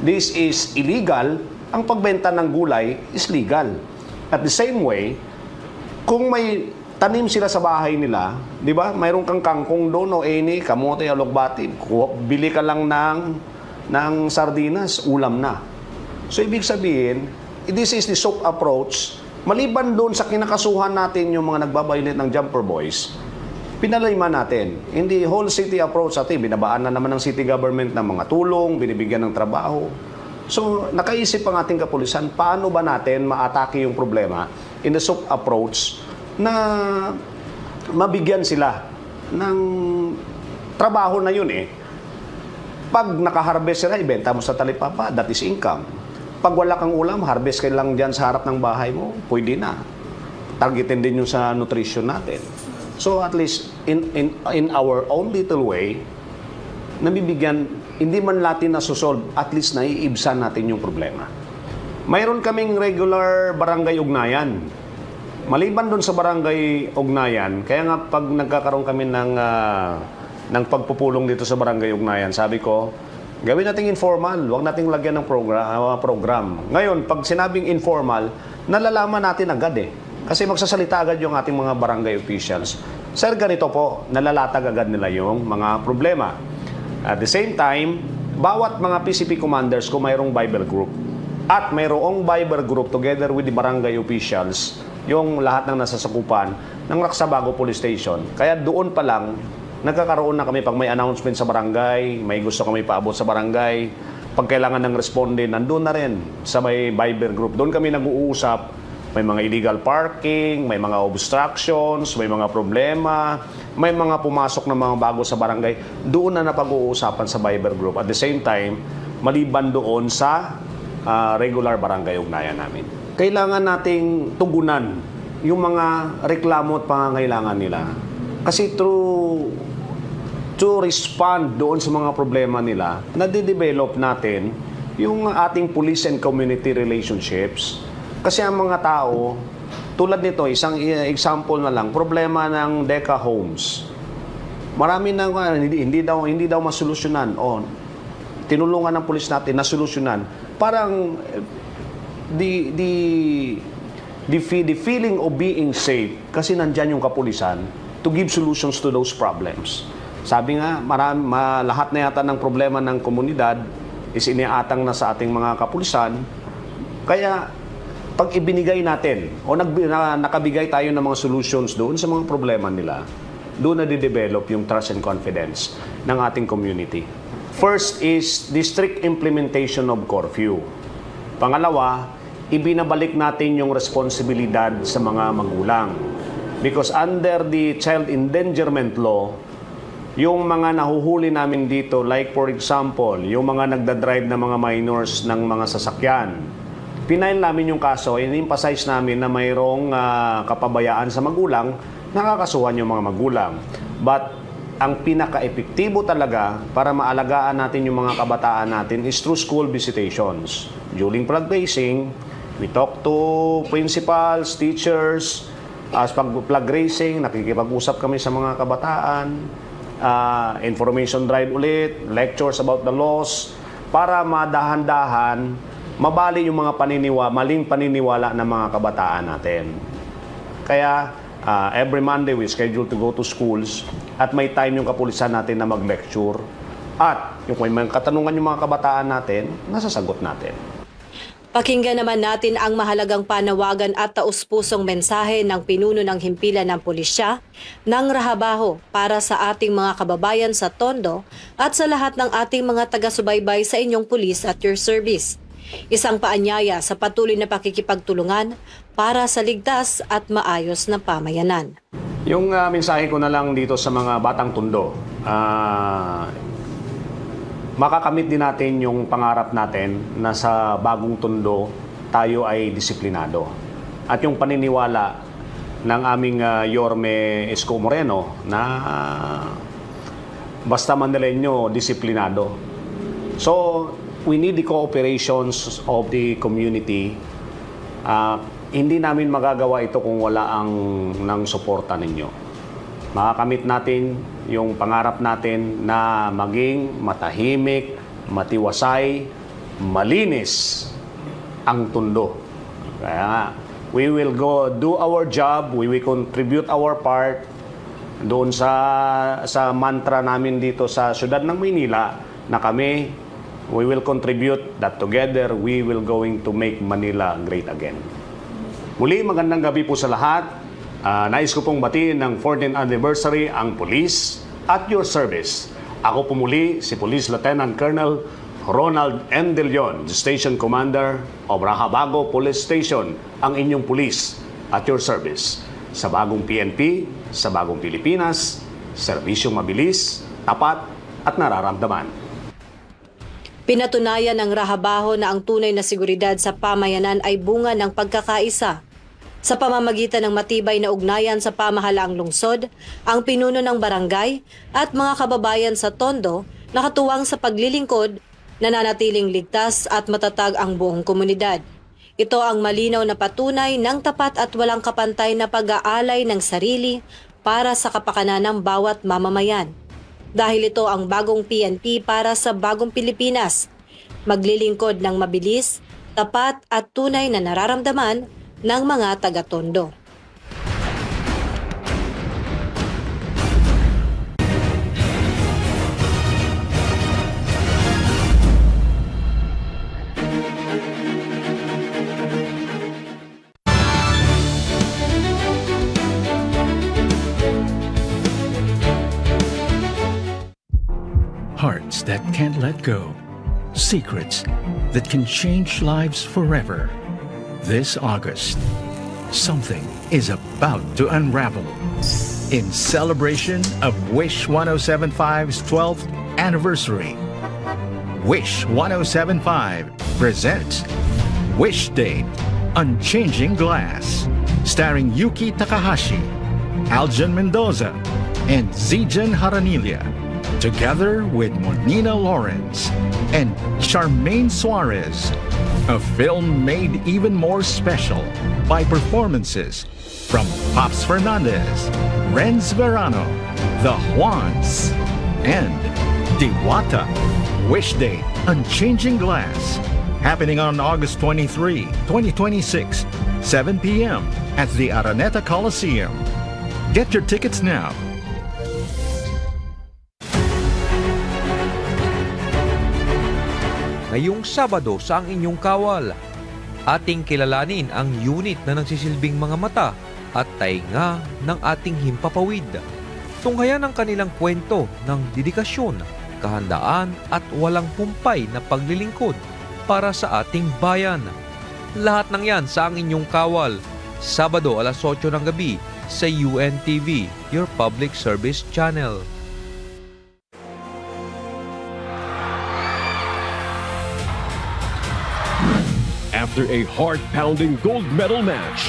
This is illegal. Ang pagbenta ng gulay is legal. At the same way, kung may tanim sila sa bahay nila, di ba? Mayroon kang kangkong doon o eni, kamote, alugbate, bili ka lang ng sardinas, ulam na. So, ibig sabihin, this is the soap approach. Maliban doon sa kinakasuhan natin yung mga nagbabaylit ng jumper boys, pinalima natin. In the whole city approach natin, binabaan na naman ng city government ng mga tulong, binibigyan ng trabaho. So, nakaisip ang ating kapulisan, paano ba natin maatake yung problema in the soap approach na mabigyan sila ng trabaho na yun eh. Pag nakaharvest sila, ibenta mo sa talipapa, that is income. Pag wala kang ulam, harvest ka lang dyan sa harap ng bahay mo, pwede na. Targetin din yung sa nutrition natin. So at least in our own little way, nabibigyan, hindi man natin nasusolve, at least naiibsan natin yung problema. Mayroon kaming regular barangay ugnayan. Maliban doon sa barangay ugnayan, kaya nga pag nagkakaroon kami ng pagpupulong dito sa barangay ugnayan, sabi ko, gawin nating informal, huwag nating lagyan ng program. Ngayon, pag sinabing informal, nalalaman natin agad eh. Kasi magsasalita agad yung ating mga barangay officials. Sir, ganito po, nalalatag agad nila yung mga problema. At the same time, bawat mga PCP commanders kung mayroong Bible group at mayroong Bible group together with the barangay officials, yung lahat ng nasasakupan ng Raksabago Police Station. Kaya doon pa lang, nagkakaroon na kami pag may announcement sa barangay, may gusto kami paabot sa barangay, pag kailangan ng responde, nandun na rin sa may Viber group. Doon kami nag-uusap, may mga illegal parking, may mga obstructions, may mga problema, may mga pumasok na mga bago sa barangay. Doon na napag-uusapan sa Viber group. At the same time, maliban doon sa regular barangay ugnayan namin. Kailangan nating tugunan yung mga reklamo at pangangailangan nila. Kasi to respond doon sa mga problema nila, nade-develop natin yung ating police and community relationships. Kasi ang mga tao, tulad nito, isang example na lang, problema ng Deca Homes. Marami na hindi daw masolusyonan. Tinulungan ng pulis natin na solusyonan. Parang the feeling of being safe kasi nandyan yung kapulisan to give solutions to those problems. Sabi nga, lahat na yata ng problema ng komunidad is iniatang na sa ating mga kapulisan. Kaya pag ibinigay natin o nakabigay tayo ng mga solutions doon sa mga problema nila, doon na de-develop yung trust and confidence ng ating community. First is the strict implementation of curfew. Pangalawa, ibinabalik natin yung responsibilidad sa mga magulang. Because under the child endangerment law, yung mga nahuhuli namin dito, like for example, yung mga nagdadrive na mga minors ng mga sasakyan, pinail namin yung kaso, in-emphasize namin na mayroong kapabayaan sa magulang, nakakasuhan yung mga magulang. But ang pinaka-epektibo talaga para maalagaan natin yung mga kabataan natin is through school visitations. During flag raising, we talk to principals, teachers. As pag flag raising, nakikipag-usap kami sa mga kabataan. information drive ulit, lectures about the laws, para madahan-dahan, mabali yung mga maling paniniwala ng mga kabataan natin. Kaya every Monday we schedule to go to schools at may time yung kapulisan natin na mag-lecture at yung may katanungan yung mga kabataan natin, nasasagot natin. Pakinggan naman natin ang mahalagang panawagan at taus-pusong mensahe ng pinuno ng himpilan ng pulisya ng Rahabaho para sa ating mga kababayan sa Tondo at sa lahat ng ating mga taga-subaybay sa inyong pulis at your service. Isang paanyaya sa patuloy na pakikipagtulungan para sa ligtas at maayos na pamayanan. Yung mensahe ko na lang dito sa mga batang Tondo, makakamit din natin yung pangarap natin na sa bagong Tondo tayo ay disiplinado. At yung paniniwala ng aming Yorme Isko Moreno na basta Mandalenyo, disiplinado. So, we need the cooperations of the community. Hindi namin magagawa ito kung wala ng suporta ninyo. Makakamit natin yung pangarap natin na maging matahimik, matiwasay, malinis ang Tondo. Kaya nga, we will go do our job, we will contribute our part doon sa mantra namin dito sa siyudad ng Maynila na kami, we will contribute that together we will going to make Manila great again. Muli, magandang gabi po sa lahat. Nais ko pong batiin ng 14th anniversary ang police at your service. Ako po muli si Police Lieutenant Colonel Ronald M. De Leon, Station Commander of Rahabago Police Station, ang inyong police at your service. Sa bagong PNP, sa bagong Pilipinas, serbisyong mabilis, tapat at nararamdaman. Pinatunayan ng Rahabaho na ang tunay na seguridad sa pamayanan ay bunga ng pagkakaisa. Sa pamamagitan ng matibay na ugnayan sa pamahalaang lungsod, ang pinuno ng barangay at mga kababayan sa Tondo nakatuwang sa paglilingkod, nananatiling ligtas at matatag ang buong komunidad. Ito ang malinaw na patunay ng tapat at walang kapantay na pag-aalay ng sarili para sa kapakanan ng bawat mamamayan. Dahil ito ang bagong PNP para sa bagong Pilipinas, maglilingkod ng mabilis, tapat at tunay na nararamdaman ng mga taga-Tondo. Hearts that can't let go. Secrets that can change lives forever. This August, something is about to unravel. In celebration of Wish 1075's 12th anniversary, Wish 1075 presents Wish Date Unchanging Glass, starring Yuki Takahashi, Aljan Mendoza, and Zijan Haranilia, together with Monina Lawrence and Charmaine Suarez. A film made even more special by performances from Pops Fernandez, Renz Verano, The Juans, and Diwata. Wish Date Unchanging Glass, happening on August 23, 2026, 7 p.m. at the Araneta Coliseum. Get your tickets now. Ngayong Sabado sa ang inyong kawal, ating kilalanin ang unit na nagsisilbing mga mata at tainga ng ating himpapawid. Tunghayan ang kanilang kwento ng dedikasyon, kahandaan at walang humpay na paglilingkod para sa ating bayan. Lahat ng yan sa ang inyong kawal, Sabado alas 8 ng gabi sa UNTV, your public service channel. After a heart-pounding gold medal match,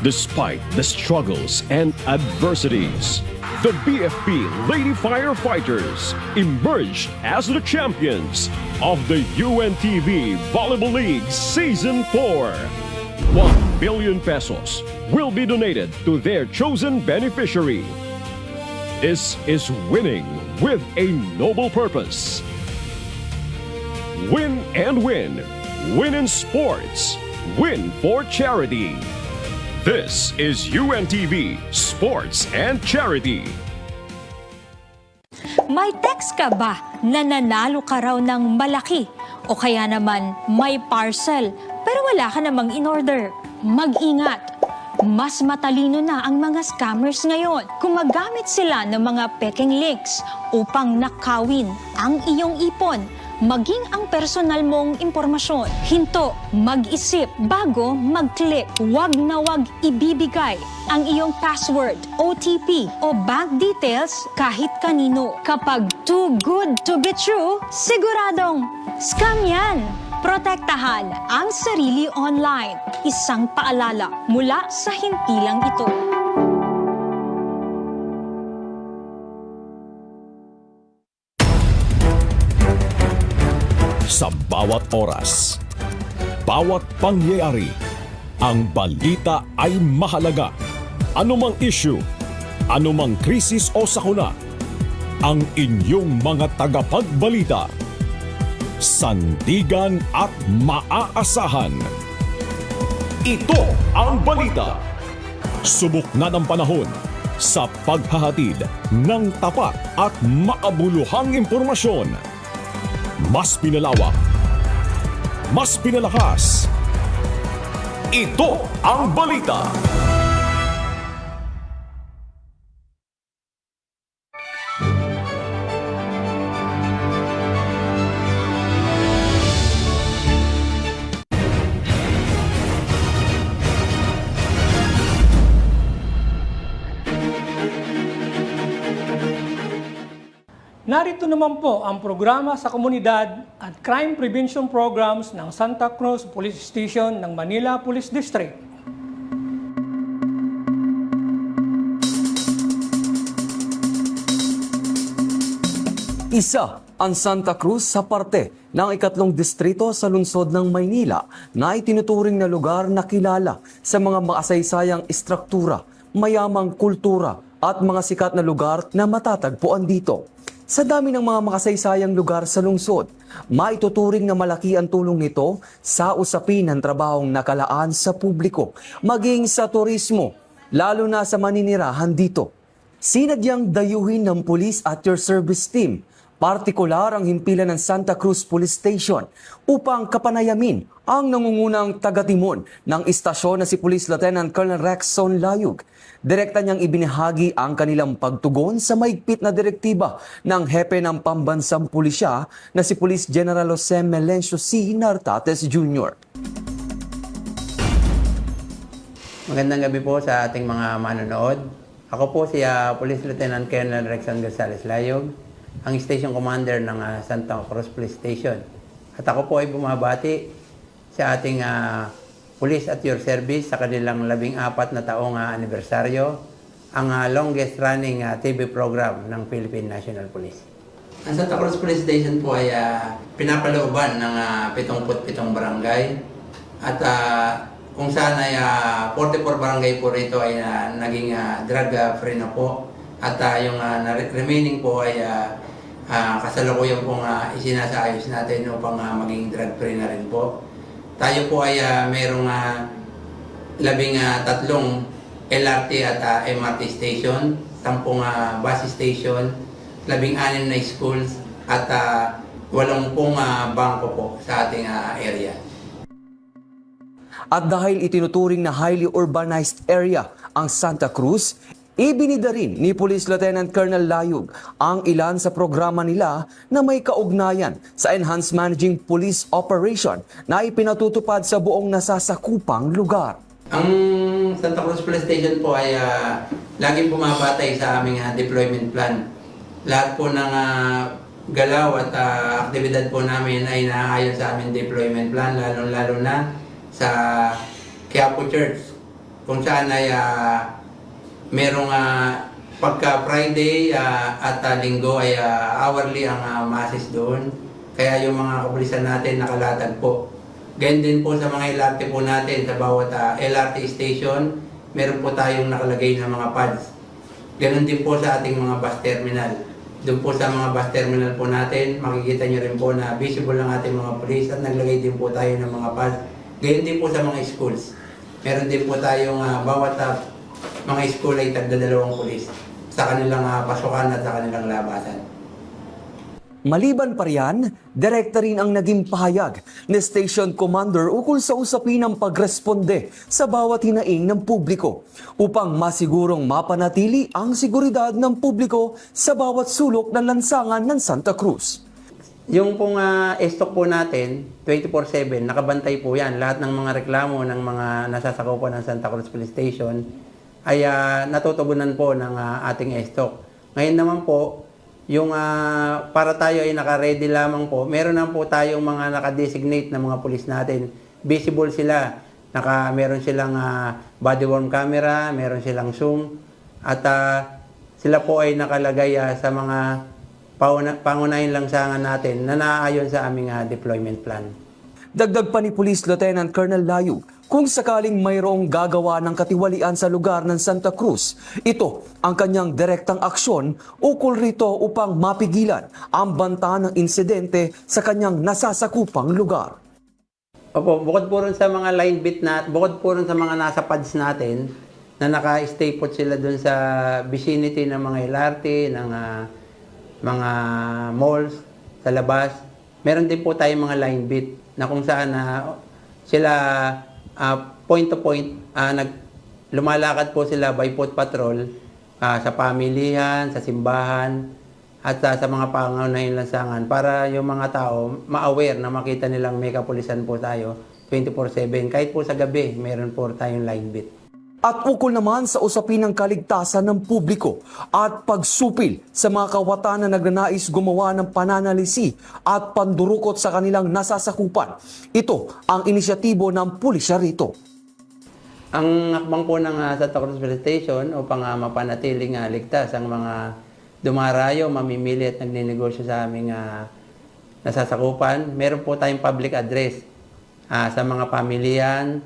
despite the struggles and adversities, the BFP Lady Firefighters emerged as the champions of the UNTV Volleyball League Season 4. 1 billion pesos will be donated to their chosen beneficiary. This is winning with a noble purpose. Win and win. Win in sports. Win for charity. This is UNTV Sports and Charity. May text ka ba na nanalo ka raw ng malaki? O kaya naman may parcel pero wala ka namang in-order? Mag-ingat! Mas matalino na ang mga scammers ngayon. Gumagamit sila ng mga peking links upang nakawin ang iyong ipon, maging ang personal mong impormasyon. Hinto, mag-isip bago mag-click. Huwag na huwag ibibigay ang iyong password, OTP o bank details kahit kanino. Kapag too good to be true, siguradong scam yan. Protektahan ang sarili online. Isang paalala mula sa hintilang ito. Sa bawat oras, bawat pangyayari, ang balita ay mahalaga. Anumang issue, anumang krisis o sakuna, ang inyong mga tagapagbalita. Sandigan at maaasahan. Ito ang balita. Subok na ng panahon sa paghahatid ng tapat at makabuluhang impormasyon. Mas pinalawak, mas pinalakas. Ito ang balita. Narito naman po ang programa sa komunidad at crime prevention programs ng Santa Cruz Police Station ng Manila Police District. Isa ang Santa Cruz sa parte ng ikatlong distrito sa lungsod ng Maynila na itinuturing na lugar na kilala sa mga makasaysayang istruktura, mayamang kultura at mga sikat na lugar na matatagpuan dito. Sa dami ng mga makasaysayang lugar sa lungsod, maituturing na malaki ang tulong nito sa usapin ng trabahong nakalaan sa publiko, maging sa turismo, lalo na sa maninirahan dito. Sinadyang dayuhin ng police at your service team, partikular ang himpilan ng Santa Cruz Police Station upang kapanayamin ang nangungunang taga-timon ng istasyon na si Police Lieutenant Colonel Rexon Layug. Direkta niyang ibinahagi ang kanilang pagtugon sa mahigpit na direktiba ng hepe ng pambansang pulisya na si Police General Jose Melencio C. Nartates Jr. Magandang gabi po sa ating mga manonood. Ako po si Police Lieutenant Colonel Rexon Gonzales Layog, ang Station Commander ng Santa Cruz Police Station. At ako po ay bumabati sa ating Police at Your Service sa kanilang 14 na taong anibersaryo, ang longest running TV program ng Philippine National Police. Ang Santa Cruz Police Station po ay pinapalooban ng 77 barangay at kung saan ay 44 barangay po rito ay naging drug-free na po at yung remaining po ay kasalukuyan pong isinasayos natin upang maging drug-free na rin po. Tayo po ay mayroong 13 LRT at MRT station, 10 bus station, 16 na schools at 80 bangko po sa ating area. At dahil itinuturing na highly urbanized area ang Santa Cruz, ibinida rin ni Police Lieutenant Colonel Layug ang ilan sa programa nila na may kaugnayan sa Enhanced Managing Police Operation na ipinatutupad sa buong nasasakupang lugar. Ang Santa Cruz Police Station po ay laging bumabatay sa aming deployment plan. Lahat po ng galaw at aktibidad po namin ay naaayon sa aming deployment plan, lalo na sa Quiapo Church, kung saan ay merong pagka Friday at Linggo ay hourly ang masses doon. Kaya yung mga kapulisan natin nakalatag po. Ganyan din po sa mga LRT po natin, sa bawat LRT station, meron po tayong nakalagay na mga pads Ganon din po sa ating mga bus terminal. Doon po sa mga bus terminal po natin, makikita nyo rin po na visible ang ating mga police at naglagay din po tayo ng mga pass. Gayon din po sa mga schools. Meron din po tayong bawat mga school ay tagdadalawang police sa kanilang pasukan at sa kanilang labasan. Maliban pa riyan, direkta rin ang naging pahayag ni Station Commander ukol sa usapin ng pagresponde sa bawat hinaing ng publiko upang masigurong mapanatili ang seguridad ng publiko sa bawat sulok ng lansangan ng Santa Cruz. Yung pong stock po natin, 24/7, nakabantay po yan. Lahat ng mga reklamo ng mga nasasakupan ng Santa Cruz Police Station ay natutugunan po ng ating stock. Ngayon naman po, yung para tayo ay naka-ready lamang po, meron na po tayong mga naka-designate na mga pulis natin. Visible sila. Meron silang body-worn camera, meron silang zoom, at sila po ay nakalagay sa mga pangunahing langsangan natin na naaayon sa aming deployment plan. Dagdag pa ni Police Lieutenant Colonel Layug, kung sakaling mayroong gagawa ng katiwalian sa lugar ng Santa Cruz, ito ang kanyang direktang aksyon ukol rito upang mapigilan ang banta ng insidente sa kanyang nasasakupang lugar. Opo, bukod po rin sa mga line beat bukod po rin sa mga nasa pads natin na naka-stay put sila dun sa vicinity ng mga LRT, ng mga malls sa labas. Meron din po tayong mga line beat na kung saan sila point to point, lumalakad po sila by foot patrol sa pamilihan, sa simbahan, at sa mga pangunahing lansangan para yung mga tao ma-aware na makita nilang may kapulisan po tayo 24/7. Kahit po sa gabi, meron po tayong line beat. At ukol naman sa usapin ng kaligtasan ng publiko at pagsupil sa mga kawatan na nagnanais gumawa ng pananalisi at pandurukot sa kanilang nasasakupan. Ito ang inisyatibo ng pulisya rito. Ang hakbang po ng Santa Cruz Police Station upang mapanatiling ligtas ang mga dumarayo, mamimili at nagninegosyo sa aming nasasakupan, meron po tayong public address sa mga pamilyan,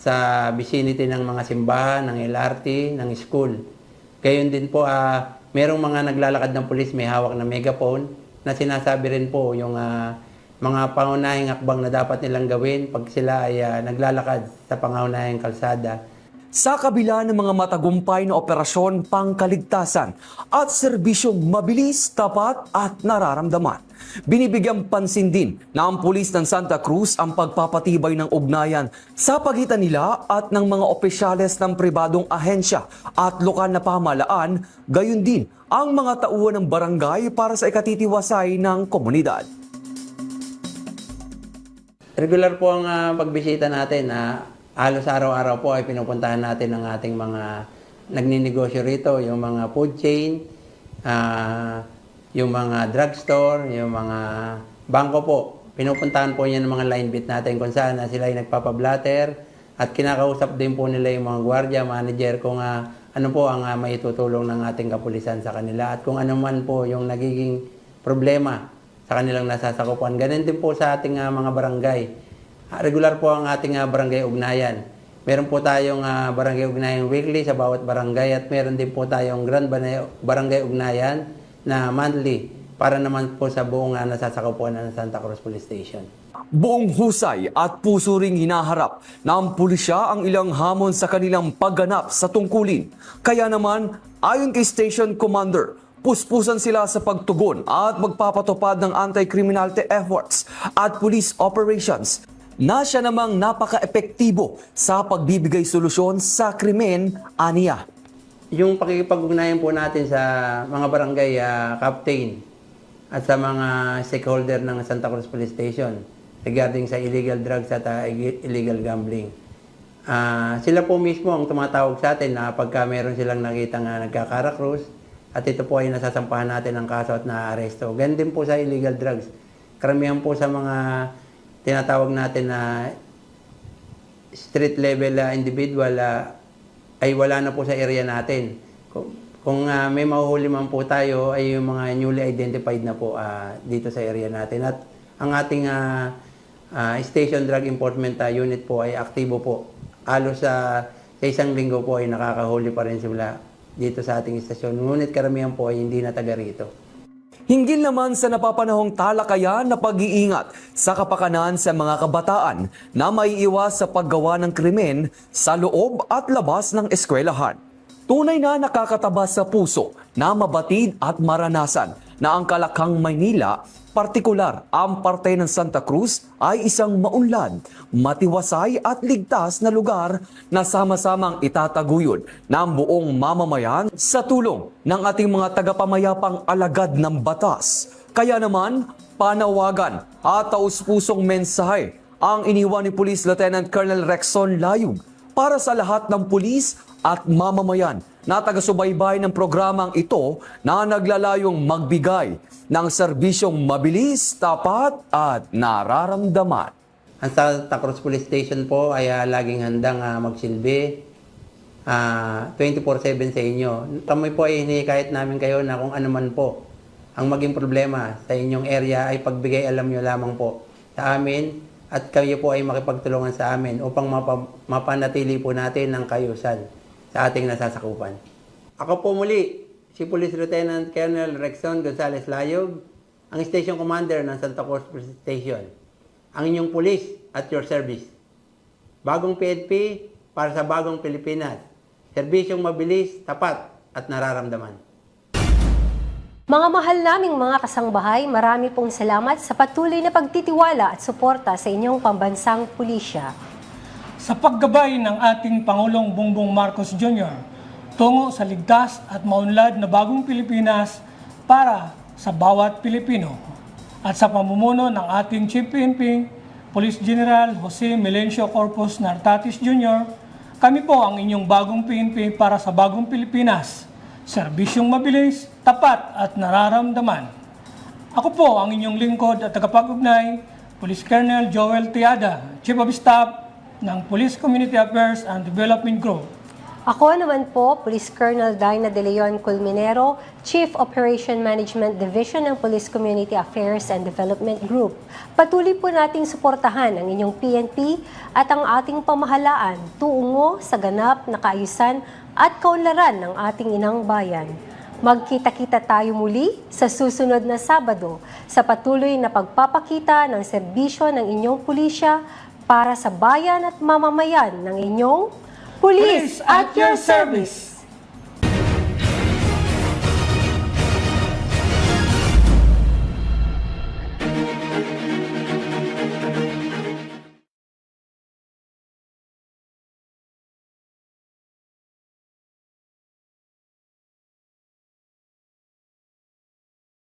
sa vicinity ng mga simbahan, ng LRT, ng school. Gayon din po, merong mga naglalakad ng pulis, may hawak na megaphone na sinasabi rin po yung mga pangunahing hakbang na dapat nilang gawin pag sila ay naglalakad sa pangunahing kalsada. Sa kabila ng mga matagumpay na operasyon pangkaligtasan at serbisyong mabilis, tapat at nararamdaman, binibigyang pansin din na ang pulis ng Santa Cruz ang pagpapatibay ng ugnayan sa pagitan nila at ng mga opisyales ng pribadong ahensya at lokal na pamahalaan, gayon din ang mga tauhan ng barangay para sa ikatitiwasay ng komunidad. Regular po ang pagbisita natin. Halos araw-araw po ay pinupuntahan natin ang ating mga nagninegosyo rito, yung mga food chain, yung mga drugstore, yung mga bangko po. Pinupuntahan po yan ng mga line beat natin kung saan sila ay nagpapablatter at kinakausap din po nila yung mga gwardiya, manager kung ano po ang maitutulong ng ating kapulisan sa kanila at kung ano man po yung nagiging problema sa kanilang nasasakupan. Ganun din po sa ating mga barangay. Regular po ang ating barangay ugnayan. Meron po tayong barangay ugnayan weekly sa bawat barangay at meron din po tayong grand barangay ugnayan na monthly para naman po sa buong nasasakupan ng Santa Cruz Police Station. Buong husay at puso ring hinaharap ng pulisya ang ilang hamon sa kanilang pagganap sa tungkulin. Kaya naman, ayon kay Station Commander, puspusan sila sa pagtugon at magpapatupad ng anti-criminality efforts at police operations na siya namang napaka-epektibo sa pagbibigay solusyon sa krimen, aniya. Yung pakikipag-ugnayan po natin sa mga barangay captain at sa mga stakeholder ng Santa Cruz Police Station regarding sa illegal drugs at illegal gambling. Sila po mismo ang tumatawag sa atin na pagka meron silang nakitang nagkakarakrus at ito po ay nasasampahan natin ng kaso at naaresto. Ganun din po sa illegal drugs. Karamihan po sa mga tinatawag natin na street level individual ay wala na po sa area natin. Kung may mahuhuli man po tayo ay yung mga newly identified na po dito sa area natin. At ang ating Station Drug Enforcement Unit po ay aktibo po. Halos sa isang linggo po ay nakakahuli pa rin sila dito sa ating istasyon. Ngunit karamihan po ay hindi na taga rito. Hinggil naman sa napapanahong talakayan na pag-iingat sa kapakanan sa mga kabataan na maiiwas sa paggawa ng krimen sa loob at labas ng eskwelahan. Tunay na nakakataba sa puso na mabatid at maranasan na ang Kalakhang, Maynila, partikular ang parte ng Santa Cruz ay isang maunlad, matiwasay at ligtas na lugar na sama-samang itataguyod ng buong mamamayan sa tulong ng ating mga tagapamayapang alagad ng batas. Kaya naman, panawagan at taus-pusong mensahe ang iniwan ni Police Lieutenant Colonel Rexon Layug para sa lahat ng pulis at mamamayan na taga-subaybay ng programang ito na naglalayong magbigay ng serbisyong mabilis, tapat at nararamdaman. Ang Santa Cruz Police Station po ay laging handang magsilbi 24/7 sa inyo. Kami po ay hinikayat namin kayo na kung ano man po ang maging problema sa inyong area ay pagbigay alam nyo lamang po sa amin at kayo po ay makipagtulungan sa amin upang mapanatili po natin ang kayusan sa ating nasasakupan. Ako po muli, si Police Lieutenant Colonel Rexon Gonzales Layog, ang Station Commander ng Santa Cruz Police Station. Ang inyong pulis at your service. Bagong PNP para sa bagong Pilipinas. Serbisyong mabilis, tapat at nararamdaman. Mga mahal naming mga kasangbahay, marami pong salamat sa patuloy na pagtitiwala at suporta sa inyong pambansang pulisya. Sa paggabay ng ating Pangulong Bongbong Marcos Jr. tungo sa ligtas at maunlad na bagong Pilipinas para sa bawat Pilipino at sa pamumuno ng ating Chief PNP, Police General Jose Melencio Corpus Nartatis Jr., kami po ang inyong bagong PNP para sa bagong Pilipinas, serbisyong mabilis, tapat at nararamdaman. Ako po ang inyong lingkod at tagapag-ugnay, Police Colonel Joel Tiada, Chief of Staff ng Police Community Affairs and Development Group. Ako naman po, Police Colonel Dyna De Leon Culminero, Chief Operation Management Division ng Police Community Affairs and Development Group. Patuloy po nating suportahan ang inyong PNP at ang ating pamahalaan tungo sa ganap na kaayusan at kaunlaran ng ating inang bayan. Magkita-kita tayo muli sa susunod na Sabado sa patuloy na pagpapakita ng serbisyo ng inyong pulisya para sa bayan at mamamayan ng inyong Police at your service!